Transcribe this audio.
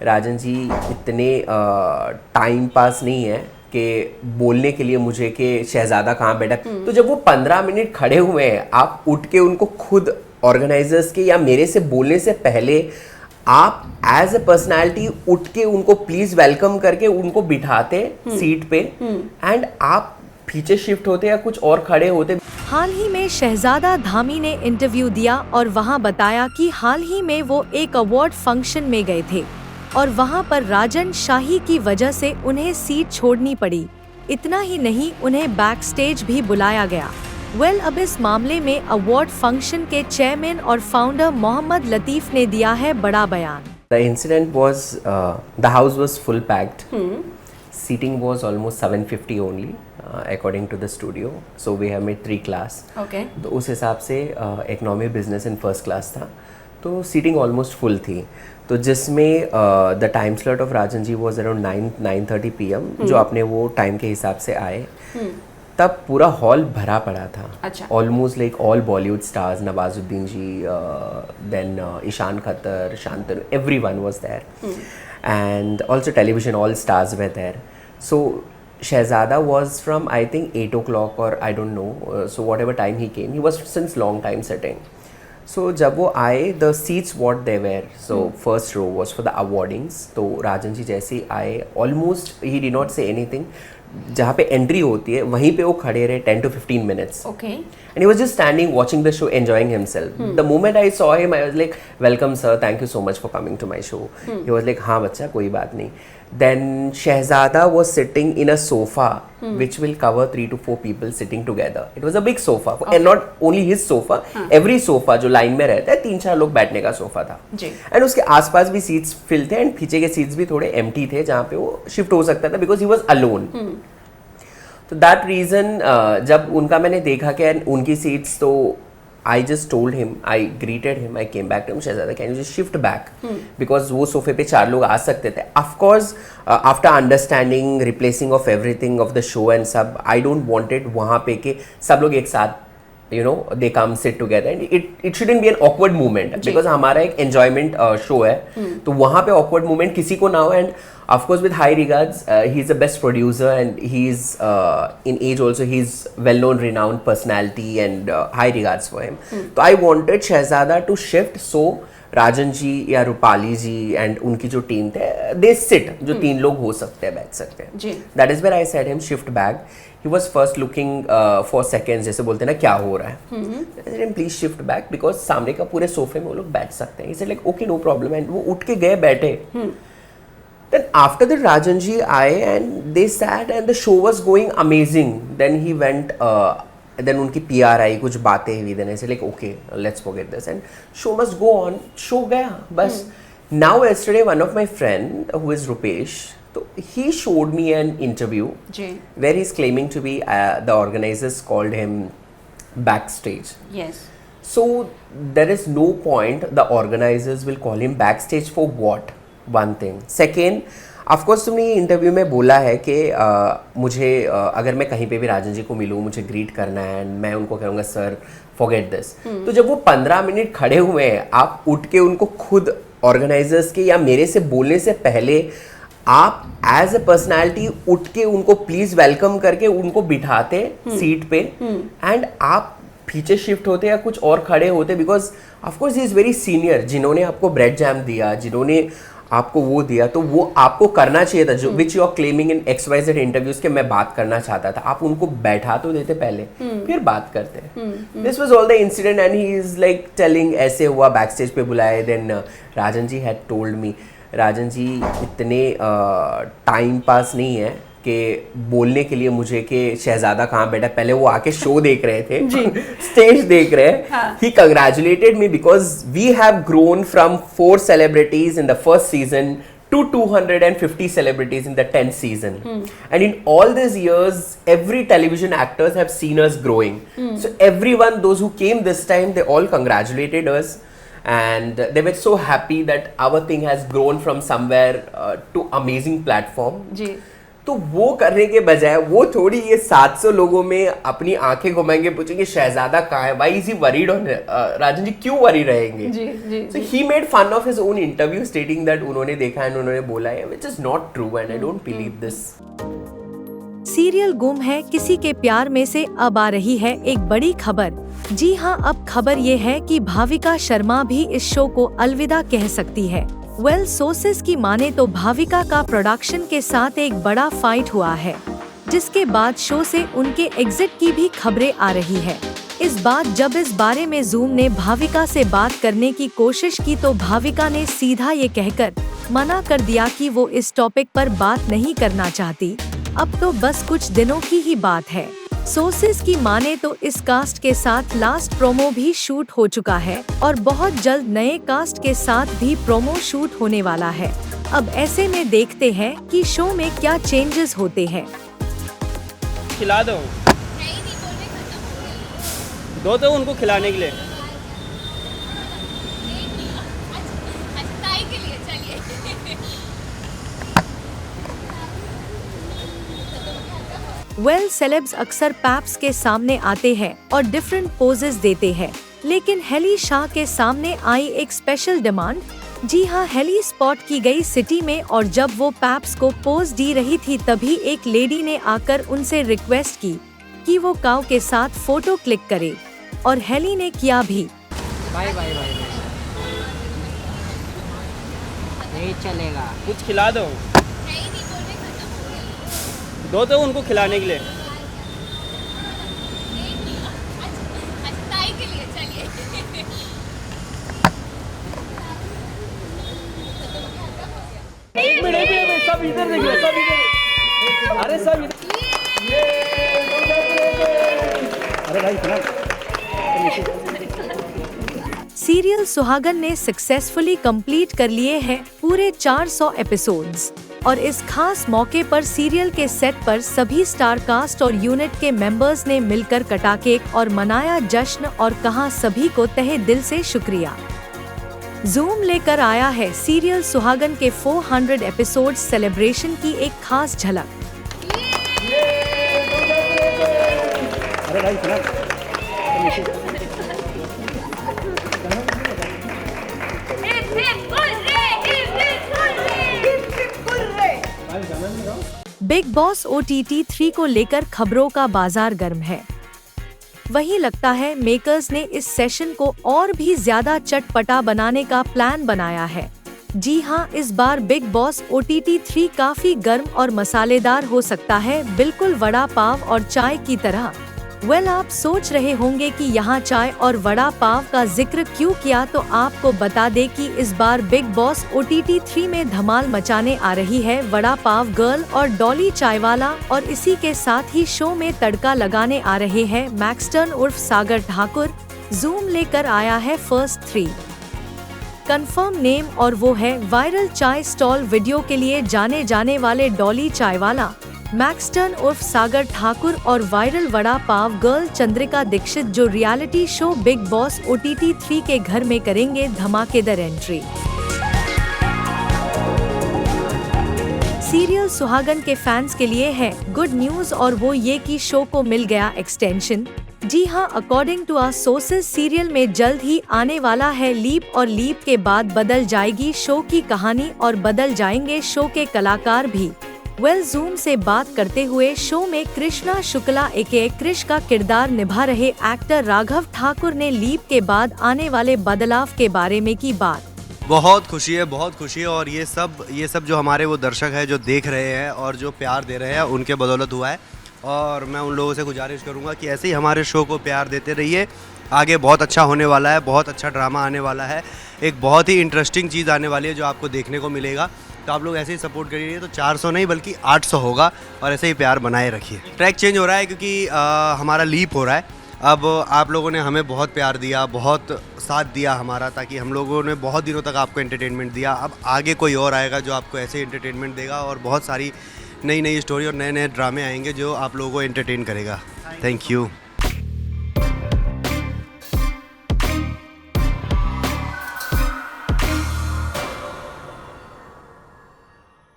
राजन जी इतने टाइम पास नहीं है कि बोलने के लिए मुझे कि शहजादा कहाँ बैठा है। तो जब वो 15 मिनट खड़े हुए हैं, आप उठ के उनको खुद ऑर्गेनाइजर्स के या मेरे से बोलने से पहले आप एज ए पर्सनैलिटी उठ के उनको प्लीज वेलकम करके उनको बिठाते सीट पे एंड आप पीछे शिफ्ट होते या कुछ और खड़े होते। हाल ही में शहजादा धामी ने इंटरव्यू दिया और वहां बताया कि हाल ही में वो एक अवार्ड फंक्शन में गए थे और वहां पर राजन शाही की वजह से उन्हें सीट छोड़नी पड़ी। इतना ही नहीं, उन्हें बैक स्टेज भी बुलाया गया। अब इस मामले में अवार्ड फंक्शन के चेयरमैन और फाउंडर मोहम्मद लतीफ ने दिया है बड़ा बयान। The incident was the house was full packed. Seating was almost 750 only, according to the studio. So we have made 3 class. Okay. तो उस हिसाब से economy business in first class था, तो सीटिंग ऑलमोस्ट फुल थी। तो जिसमें the time slot of Rajan ji was around 9:30 PM, जो आपने वो टाइम के हिसाब से आए। तब पूरा हॉल भरा पड़ा था। अच्छा। Almost like all Bollywood stars, Nawazuddin ji, then Ishaan Khatter, Shantanu, everyone was there, and also television all stars were there. So Shehzada was from I think 8 o'clock or I don't know, so whatever time he came, he was since long time sitting. So जब वो आए, the seats what they were, so first row was for the awardings. तो राजन जी जैसे ही आए, almost he did not say anything. जहाँ पे entry होती है वहीं पे वो खड़े रहे 10 to 15 minutes. Okay. And he was just standing watching the show, enjoying himself. The moment I saw him, I was like, welcome sir, thank you so much for coming to my show. He was like, हाँ बच्चा कोई बात नहीं. Then Shehzada was sitting in a sofa which will cover 3 to 4 people sitting together. It was a big sofa, and not only his sofa, every sofa जो line में रहता है 3-4 लोग बैठने का सोफा था. And उसके आसपास भी सीट्स फिल थे and पीछे के सीट्स भी थोड़े एम्प्टी थे जहाँ पे वो शिफ्ट हो सकता था because he was alone. तो दैट रीज़न जब उनका मैंने देखा कि उनकी सीट्स, तो I just told him, I greeted him, I came back to him, Shehzada, can you just shift back? Because वो सोफे पे 4 लोग आ सकते थे. Of course, after understanding, replacing of everything of the show and सब, I don't wanted वहाँ पे कि सब लोग एक साथ, you know, they come sit together and it shouldn't be an awkward moment because हमारा एक enjoyment show है. तो वहाँ पे awkward moment किसी को ना हो. And of course with high regards, he is the best producer and he is in age also, he is well known renowned personality and high regards for him. तो I wanted Shehzada to shift so Rajan ji या रूपाली जी and उनकी जो team थे, they sit, जो 3 लोग हो सकते हैं, बैठ सकते हैं. That is where I said him shift back. He was first looking for seconds, जैसे बोलते हैं ना क्या हो रहा है. I said him please shift back because सामने का पूरे सोफे में वो लोग बैठ सकते हैं. He said like okay no problem. And वो उठ के गए, बैठे. Then after that Rajan ji आए and they sat and the show was going amazing. Then he went, then उनकी PR आई, कुछ बातें हुई. Then I said like okay, let's forget this and show must go on. Show गया बस. Now yesterday one of my friend who is Rupesh, so he showed me an interview where he's claiming to be the organizers called him backstage. Yes. So there is no point the organizers will call him backstage for what? One thing. Second, of course तुमने ये interview में बोला है कि मुझे अगर मैं कहीं पे भी राजन जी को मिलूँ, मुझे ग्रीट करना है एंड मैं उनको कहूँगा सर फॉरगेट दिस. तो जब वो 15 मिनट खड़े हुए हैं, आप उठ के उनको खुद ऑर्गेनाइजर्स के या मेरे से बोलने से पहले आप एज ए पर्सनैलिटी उठ के उनको प्लीज वेलकम करके उनको बिठाते सीट पे एंड आप पीछे शिफ्ट होते या कुछ और खड़े होते. Because of course he is very senior. जिन्होंने आपको ब्रेड जैम दिया, जिन्होंने आपको वो दिया, तो वो आपको करना चाहिए था. जो which you are claiming in XYZ interviews के मैं बात करना चाहता था, आप उनको बैठा तो देते पहले, फिर बात करते. This was all the incident and he is like telling ऐसे हुआ, बैकस्टेज पे बुलाए. Then Rajan ji had told me, Rajan ji इतने टाइम पास नहीं है कि बोलने के लिए मुझे कि शहजादा कहाँ बैठा. पहले वो आके शो देख रहे थे, स्टेज देख रहे हैं. He congratulated me because we have grown from 4 celebrities in the first season to 250 celebrities in the 10th season. And in all these years, every television actors have seen us growing. So everyone, those who came this time, they all congratulated us. And they were so happy that our thing has grown from somewhere to amazing platform. तो वो करने के बजाय वो थोड़ी ये 700 लोगों में अपनी आंखें घुमाएंगे, पूछेंगे शहजादा कहाँ है, why is he worried on, Rajan ji क्यों वरी रहेंगे? So he made fun of his own interview stating that उन्होंने देखा है, उन्होंने बोला है, which is not true and I don't believe this. Serial गुम है किसी के प्यार में से अब आ रही है एक बड़ी खबर। जी हाँ, अब खबर ये है कि भाविका शर्मा भी इस शो को अलविदा कह सकती है। वेल सोर्सेज की माने तो भाविका का प्रोडक्शन के साथ एक बड़ा फाइट हुआ है, जिसके बाद शो से उनके एग्जिट की भी खबरें आ रही है। जब इस बारे में जूम ने भाविका से बात करने की कोशिश की तो भाविका ने सीधा ये कहकर मना कर दिया कि वो इस टॉपिक पर बात नहीं करना चाहती, अब तो बस कुछ दिनों की ही बात है। सोर्सेज की माने तो इस कास्ट के साथ लास्ट प्रोमो भी शूट हो चुका है और बहुत जल्द नए कास्ट के साथ भी प्रोमो शूट होने वाला है। अब ऐसे में देखते हैं कि शो में क्या चेंजेस होते हैं। खिला दो, दो तो उनको खिलाने के लिए। वेल सेलेब्स अक्सर पैप्स के सामने आते हैं और डिफरेंट पोजेस देते हैं, लेकिन हेली शाह के सामने आई एक स्पेशल डिमांड। जी हाँ, हेली स्पॉट की गई सिटी में और जब वो पैप्स को पोज दी रही थी तभी एक लेडी ने आकर उनसे रिक्वेस्ट की कि वो काऊ के साथ फोटो क्लिक करे और हेली ने किया भी। बाय बाय बाय, नहीं चलेगा। कुछ खिला दो, दो तो उनको खिलाने के लिए। एक मिनट, सब इधर देखिए, सब इधर। अरे सब इधर। अरे भाई सीरियल सुहागन ने सक्सेसफुली कंप्लीट कर लिए हैं पूरे 400 एपिसोड्स और इस खास मौके पर सीरियल के सेट पर सभी स्टार कास्ट और यूनिट के मेंबर्स ने मिलकर कटा केक और मनाया जश्न और कहा सभी को तहे दिल से शुक्रिया। जूम लेकर आया है सीरियल सुहागन के 400 एपिसोड सेलिब्रेशन की एक खास झलक। अरे भाई बिग बॉस OTT 3 को लेकर खबरों का बाजार गर्म है। वहीं लगता है मेकर्स ने इस सेशन को और भी ज्यादा चटपटा बनाने का प्लान बनाया है। जी हाँ, इस बार बिग बॉस OTT 3 काफी गर्म और मसालेदार हो सकता है, बिल्कुल वड़ा पाव और चाय की तरह। वेल आप सोच रहे होंगे कि यहाँ चाय और वड़ा पाव का जिक्र क्यों किया, तो आपको बता दे कि इस बार बिग बॉस OTT 3 में धमाल मचाने आ रही है वड़ा पाव गर्ल और डॉली चायवाला, और इसी के साथ ही शो में तड़का लगाने आ रहे हैं मैक्सटर्न उर्फ सागर ठाकुर। जूम लेकर आया है फर्स्ट 3 कंफर्म नेम और वो है वायरल चाय स्टॉल वीडियो के लिए जाने जाने वाले डॉली चायवाला, मैक्सटर्न उर्फ सागर ठाकुर और वायरल वड़ा पाव गर्ल चंद्रिका दीक्षित, जो reality show big boss OTT 3 के घर में करेंगे धमाकेदार एंट्री। सीरियल सुहागन के फैंस के लिए है गुड न्यूज और वो ये कि शो को मिल गया एक्सटेंशन। जी हाँ, according to our sources serial में जल्द ही आने वाला है लीप और लीप के बाद बदल जाएगी शो की कहानी और बदल जाएंगे शो के कलाकार भी। वेल जूम से बात करते हुए शो में कृष्णा शुक्ला एके कृष का किरदार निभा रहे एक्टर राघव ठाकुर ने लीप के बाद आने वाले बदलाव के बारे में की बात। बहुत खुशी है, बहुत खुशी है, और ये सब जो हमारे वो दर्शक है जो देख रहे हैं और जो प्यार दे रहे हैं उनके बदौलत हुआ है, और मैं उन लोगों से गुजारिश करूंगा कि ऐसे ही हमारे शो को प्यार देते रहिए। आगे बहुत अच्छा होने वाला है, बहुत अच्छा ड्रामा आने वाला है, एक बहुत ही इंटरेस्टिंग चीज़ आने वाली है जो आपको देखने को मिलेगा। तो आप लोग ऐसे ही सपोर्ट करिए, तो 400 नहीं बल्कि 800 होगा, और ऐसे ही प्यार बनाए रखिए। ट्रैक चेंज हो रहा है क्योंकि हमारा लीप हो रहा है। अब आप लोगों ने हमें बहुत प्यार दिया, बहुत साथ दिया हमारा, ताकि हम लोगों ने बहुत दिनों तक आपको एंटरटेनमेंट दिया। अब आगे कोई और आएगा जो आपको ऐसे एंटरटेनमेंट देगा, और बहुत सारी नई नई स्टोरी और नए नए ड्रामे आएंगे जो आप लोगों को एंटरटेन करेगा। Thank you.